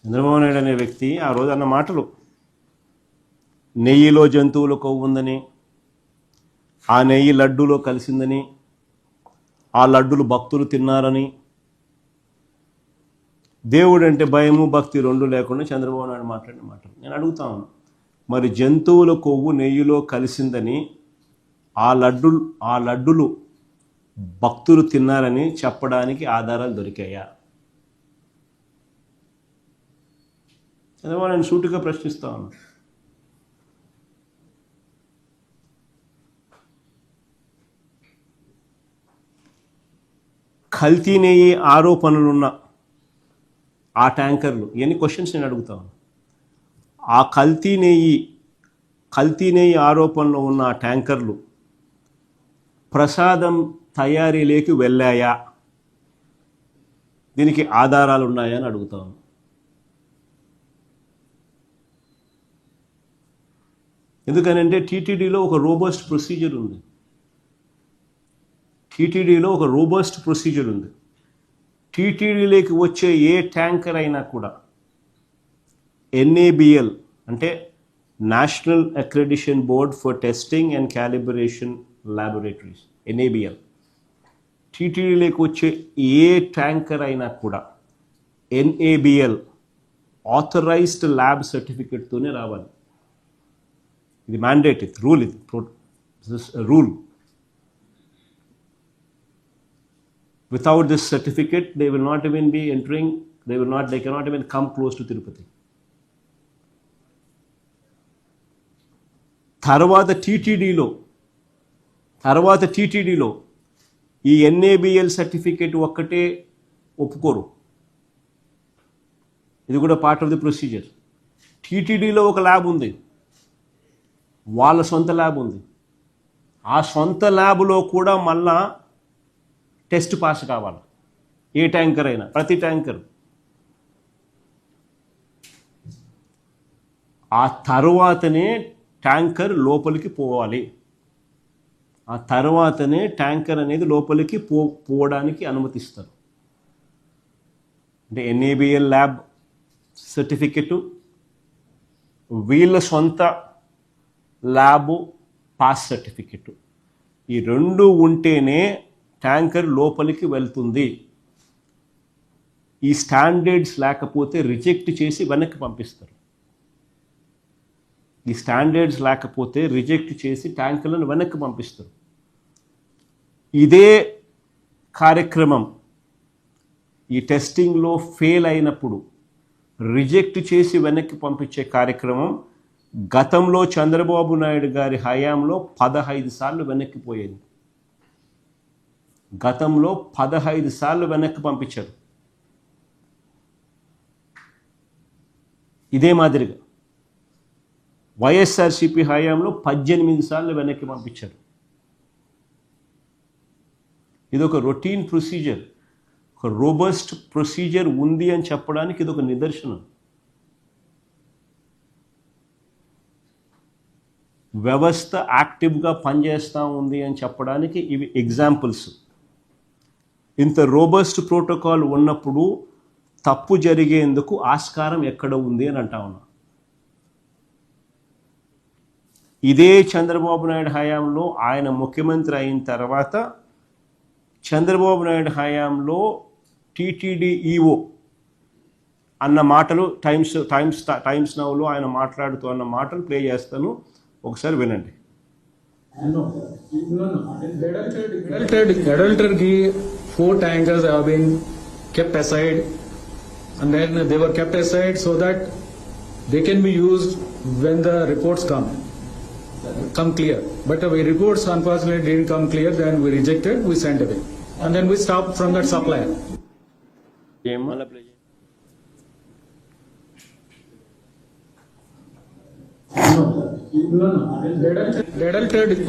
చంద్రబాబు నాయుడు అనే వ్యక్తి ఆ రోజు అన్న మాటలు, నెయ్యిలో జంతువుల కొవ్వు ఉందని, ఆ నెయ్యి లడ్డూలో కలిసిందని, ఆ లడ్డులు భక్తులు తిన్నారని, దేవుడు అంటే భయము భక్తి రెండు లేకుండా చంద్రబాబు నాయుడు మాట్లాడిన మాటలు. నేను అడుగుతాను, మరి జంతువుల కొవ్వు నెయ్యిలో కలిసిందని ఆ లడ్డులు భక్తులు తిన్నారని చెప్పడానికి ఆధారాలు దొరికాయా? చంద్రబాబు నేను సూటిగా ప్రశ్నిస్తా ఉన్నాను. కల్తీ నెయ్యి ఆరోపణలున్న ఆ ట్యాంకర్లు, ఎన్ని క్వశ్చన్స్ నేను అడుగుతాను. ఆ కల్తీ నెయ్యి ఆరోపణలు ఉన్న ఆ ట్యాంకర్లు ప్రసాదం తయారీలోకి వెళ్ళాయా? దీనికి ఆధారాలు ఉన్నాయా అని అడుగుతాను. ఎందుకనంటే టీటీడీలో ఒక రోబస్ట్ ప్రొసీజర్ ఉంది. టీటీడీలోకి వచ్చే ఏ ట్యాంకర్ అయినా కూడా NABL అంటే national accreditation board for testing and calibration laboratories, NABL, టీటీడీలోకి వచ్చే ఏ ట్యాంకర్ అయినా కూడా NABL ఆథరైజ్డ్ ల్యాబ్ సర్టిఫికెట్తోనే రావాలి. ఇది మ్యాండేట్, ఇది rule, rule. Without this certificate, they will not even be entering, they cannot even come close to Tirupati. తర్వాత టీటీడీలో ఈ NABL certificate ఒక్కటే ఒప్పుకోరు. ఇది కూడా పార్ట్ ఆఫ్ ది ప్రొసీజర్. టీటీడీలో ఒక ల్యాబ్ ఉంది, వాళ్ళ సొంత ల్యాబ్ ఉంది. ఆ సొంత ల్యాబ్లో కూడా మళ్ళా టెస్ట్ పాస్ కావాలి. ఏ ట్యాంకర్ అయినా, ప్రతి ట్యాంకర్. ఆ తర్వాతనే ట్యాంకర్ లోపలికి పోవాలి. ఆ తర్వాతనే ట్యాంకర్ అనేది లోపలికి పోవడానికి అనుమతిస్తారు. అంటే NABL ల్యాబ్ సర్టిఫికెటు, వీళ్ళ సొంత ల్యాబు పాస్ సర్టిఫికెటు, ఈ రెండు ఉంటేనే ట్యాంకర్ లోపలికి వెళ్తుంది. ఈ స్టాండర్డ్స్ లేకపోతే రిజెక్ట్ చేసి వెనక్కి పంపిస్తారు. ట్యాంకర్లను వెనక్కి పంపిస్తారు. ఇదే కార్యక్రమం ఈ టెస్టింగ్లో ఫెయిల్ అయినప్పుడు రిజెక్ట్ చేసి వెనక్కి పంపించే కార్యక్రమం గతంలో చంద్రబాబు నాయుడు గారి హయాంలో 15 సార్లు వెనక్కిపోయేది. 15 సార్లు వెనక్కి పంపించారు. ఇదే మాదిరిగా వైఎస్ఆర్సీపీ హయాంలో 18 సార్లు వెనక్కి పంపించారు. ఇది ఒక రొటీన్ ప్రొసీజర్, ఒక రోబస్ట్ ప్రొసీజర్ ఉంది అని చెప్పడానికి ఇది ఒక నిదర్శనం. వ్యవస్థ యాక్టివ్గా పనిచేస్తూ ఉంది అని చెప్పడానికి ఇవి ఎగ్జాంపుల్స్. ఇంత రోబస్ట్ ప్రోటోకాల్ ఉన్నప్పుడు తప్పు జరిగేందుకు ఆస్కారం ఎక్కడ ఉంది అని అంటా ఉన్నా. ఇదే చంద్రబాబు నాయుడు హయాంలో, ఆయన ముఖ్యమంత్రి అయిన తర్వాత చంద్రబాబు నాయుడు హయాంలో టీటీడీ ఈఓ అన్న మాటలు టైమ్స్ నౌలో ఆయన మాట్లాడుతూ అన్న మాటలు ప్లే చేస్తాను, ఒకసారి వినండి. Adultery 4 tankers have been kept aside, and then they were kept aside so that they can be used when the reports come clear. But the reports unfortunately didn't come clear. Then we rejected, we sent away, and then we stopped from that supplier.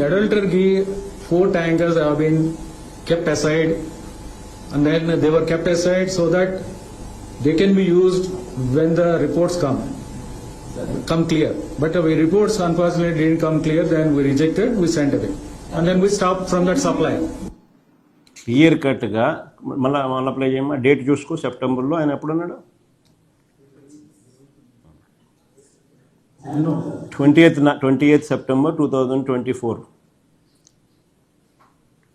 Adultery 4 tankers have been kept aside, and then they were kept aside so that they can be used when the reports come clear. But the reports unfortunately didn't come clear. Then we rejected, we sent away, and then we stopped from that supplier. Clear కట్గా మళ్ళీ play చేయమ్మా. Date చూసుకో, సెప్టెంబర్లో ఆయన ఎప్పుడు అన్నాడు? 28th September 2024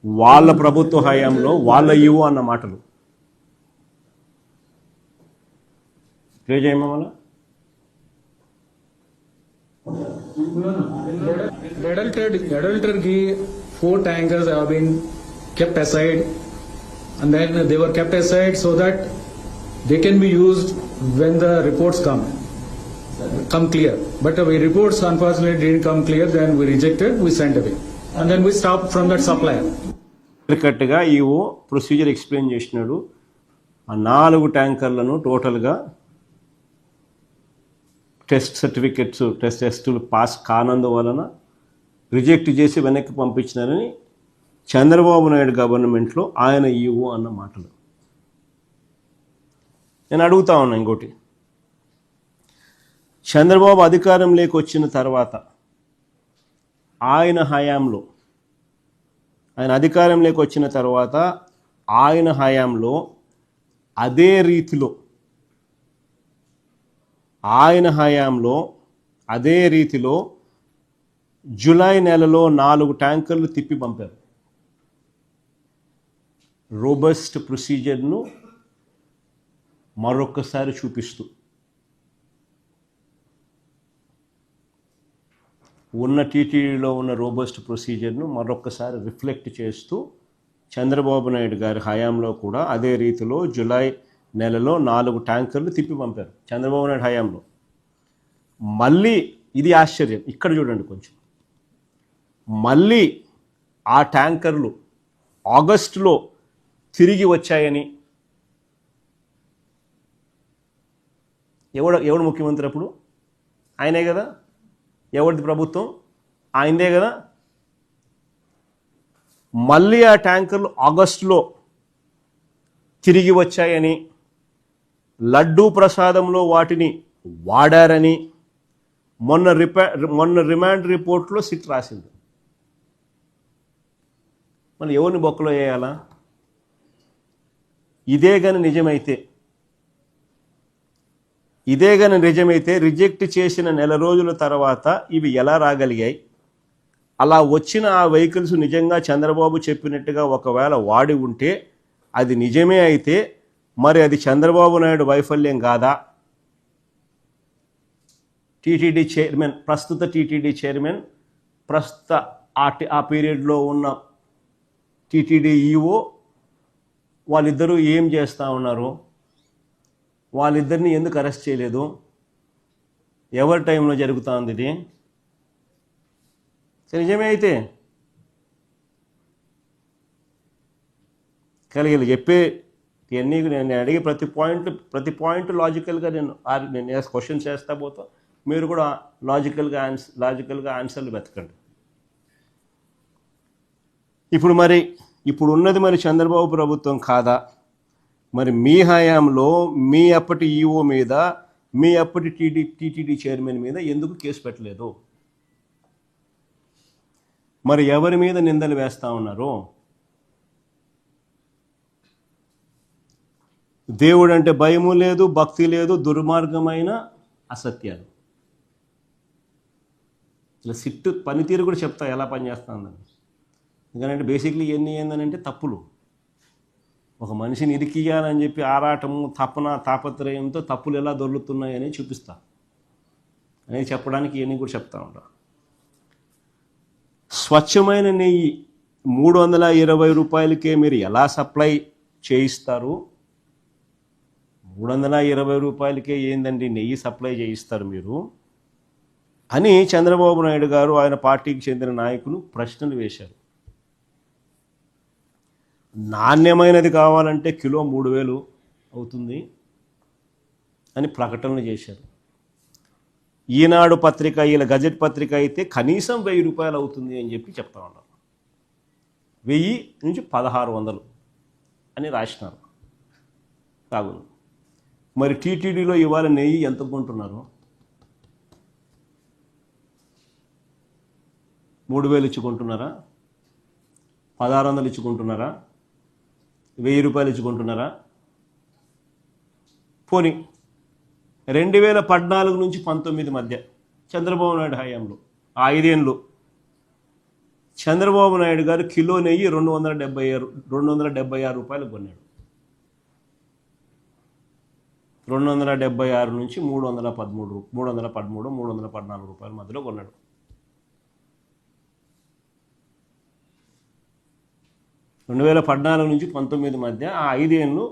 వాళ్ళ ప్రభుత్వ హయాంలో వాళ్ళ ఈవో అన్న మాటలు ప్లే చేయమా మళ్ళా Adultery, 4 tankers have been kept aside, and then they were kept aside so that they can be used when the reports come clear. But the reports unfortunately didn't come clear. Then we rejected, we sent away, and then we stopped from that supplier. కరెక్ట్గా EO procedure explain చేసినాడు. ఆ 4 ట్యాంకర్లను టోటల్గా టెస్టులు pass కానందువలన reject చేసి వెనక్కి పంపించినారని చంద్రబాబు నాయుడు గవర్నమెంట్లో ఆయన EO అన్న మాటలు. నేను అడుగుతా ఉన్నా ఇంకోటి, చంద్రబాబు అధికారంలోకి వచ్చిన తర్వాత ఆయన అధికారంలోకి వచ్చిన తర్వాత ఆయన హయాంలో అదే రీతిలో జూలై నెలలో 4 ట్యాంకర్లు తిప్పి పంపారు. రోబస్ట్ ప్రొసీజర్ను మరొక్కసారి చూపిస్తూ ఉన్న టీటీడీలో ఉన్న రోబస్ట్ ప్రొసీజర్ను మరొక్కసారి రిఫ్లెక్ట్ చేస్తూ చంద్రబాబు నాయుడు గారి హయాంలో కూడా అదే రీతిలో జూలై నెలలో 4 ట్యాంకర్లు తిప్పి పంపారు చంద్రబాబు నాయుడు హయాంలో. మళ్ళీ ఇది ఆశ్చర్యం, ఇక్కడ చూడండి కొంచెం, మళ్ళీ ఆ ట్యాంకర్లు ఆగస్టులో తిరిగి వచ్చాయని ఎవడు ముఖ్యమంత్రి అప్పుడు? ఆయనే కదా. ఎవరిది ప్రభుత్వం? ఆయనదే కదా. మళ్ళీ ఆ ట్యాంకర్లు ఆగస్టులో తిరిగి వచ్చాయని, లడ్డూ ప్రసాదంలో వాటిని వాడారని మొన్న రిమాండ్ రిపోర్ట్లో సిట్ రాసింది. మళ్ళీ ఎవరిని బొక్కలో వేయాలా? ఇదే కానీ నిజమైతే రిజెక్ట్ చేసిన నెల రోజుల తర్వాత ఇవి ఎలా రాగలిగాయి? అలా వచ్చిన ఆ వెహికల్స్ నిజంగా చంద్రబాబు చెప్పినట్టుగా ఒకవేళ వాడి ఉంటే అది నిజమే అయితే మరి అది చంద్రబాబు నాయుడు వైఫల్యం కాదా? ప్రస్తుత టీటీడీ చైర్మన్, ప్రస్తుత ఆ పీరియడ్లో ఉన్న టీటీడీ ఈఓ వాళ్ళిద్దరూ ఏం చేస్తూ ఉన్నారు? వాళ్ళిద్దరిని ఎందుకు అరెస్ట్ చేయలేదు? ఎవరి టైంలో జరుగుతుంది ఇది? నిజమే అయితే కలిగి చెప్పే ఇవన్నీ నేను అడిగే ప్రతి పాయింట్ లాజికల్గా నేను క్వశ్చన్స్ చేస్తా పోతా, మీరు కూడా లాజికల్గా ఆన్సర్లు వెతకండి. ఇప్పుడు ఉన్నది మరి చంద్రబాబు ప్రభుత్వం కాదా? మరి మీ హయాంలో మీ అప్పటి ఈఓ మీద, మీ అప్పటి టీటీడీ చైర్మన్ మీద ఎందుకు కేసు పెట్టలేదు? మరి ఎవరి మీద నిందలు వేస్తూ ఉన్నారు? దేవుడు అంటే భయము లేదు, భక్తి లేదు, దుర్మార్గమైన అసత్యాలు. ఇలా సిట్టు పనితీరు కూడా చెప్తా ఎలా పనిచేస్తుందని. ఎందుకంటే బేసిక్లీ ఏందనంటే తప్పులు. ఒక మనిషిని ఇరికియాలని చెప్పి ఆరాటము, తాపత్రయంతో తప్పులు ఎలా దొర్లుతున్నాయని చూపిస్తా అనేది చెప్పడానికి ఇవన్నీ కూడా చెప్తా ఉంటా. స్వచ్ఛమైన నెయ్యి 320 రూపాయలకే మీరు ఎలా సప్లై చేయిస్తారు? 320 రూపాయలకే ఏందండి నెయ్యి సప్లై చేయిస్తారు మీరు అని చంద్రబాబు నాయుడు గారు ఆయన పార్టీకి చెందిన నాయకులు ప్రశ్నలు వేశారు. నాణ్యమైనది కావాలంటే కిలో 3,000 అవుతుంది అని ప్రకటనలు చేశారు. ఈనాడు పత్రిక, ఈయన గజెట్ పత్రిక అయితే కనీసం 1,000 రూపాయలు అవుతుంది అని చెప్పి చెప్తా ఉన్నారు. 1000 నుంచి 1,600 అని రాసినారు కాగును. మరి టీటీడీలో ఇవాళ నెయ్యి ఎంత కొంటున్నారు? 3,000 ఇచ్చుకుంటున్నారా? 1,600 ఇచ్చుకుంటున్నారా? 1,000 రూపాయలు ఇచ్చుకుంటున్నారా? పోనీ 2014 నుంచి 19 మధ్య చంద్రబాబు నాయుడు హయాంలో. ఆ 5 ఏళ్ళు చంద్రబాబు నాయుడు గారు కిలో నెయ్యి 276 రూపాయలు కొన్నాడు. 276 నుంచి 313 314 రూపాయల మధ్యలో కొన్నాడు. రెండు 2014 నుంచి 19 మధ్య ఆ 5 ఏళ్ళు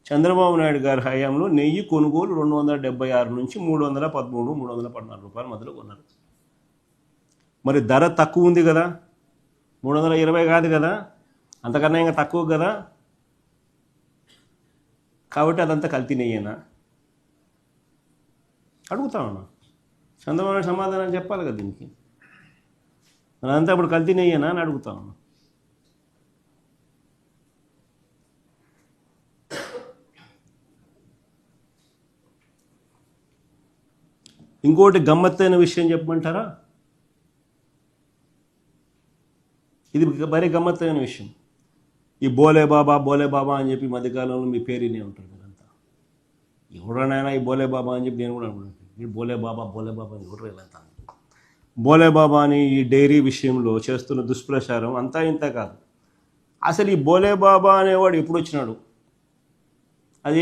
చంద్రబాబు నాయుడు గారి హయాంలో నెయ్యి కొనుగోలు 276 నుంచి 314 రూపాయల మధ్యలో కొన్నారు. మరి ధర తక్కువ ఉంది కదా, 320 కాదు కదా, అంతకన్నా ఇంకా తక్కువ కదా, కాబట్టి అదంతా కల్తీ నెయ్యేనా అడుగుతా ఉన్నా. చంద్రబాబు నాయుడు సమాధానం చెప్పాలి కదా దీనికి. అదంతా ఇప్పుడు కల్తీ నెయ్యేనా అని అడుగుతా ఉన్నా. ఇంకోటి గమ్మత్తైన విషయం చెప్పమంటారా? ఇది మరీ గమ్మత్తైన విషయం. ఈ బోలే బాబా అని చెప్పి మధ్యకాలంలో మీ పేరునే ఉంటారు మీరంతా. ఎవడనైనా ఈ బోలే బాబా అని చెప్పి నేను కూడా అనుకుంటాను. ఈ బోలే బాబా అని ఎవరు వెళ్తాను. బోలే బాబా అని ఈ డైరీ విషయంలో చేస్తున్న దుష్ప్రచారం అంతా ఇంత కాదు. అసలు ఈ బోలే బాబా అనేవాడు ఎప్పుడు వచ్చినాడు? అది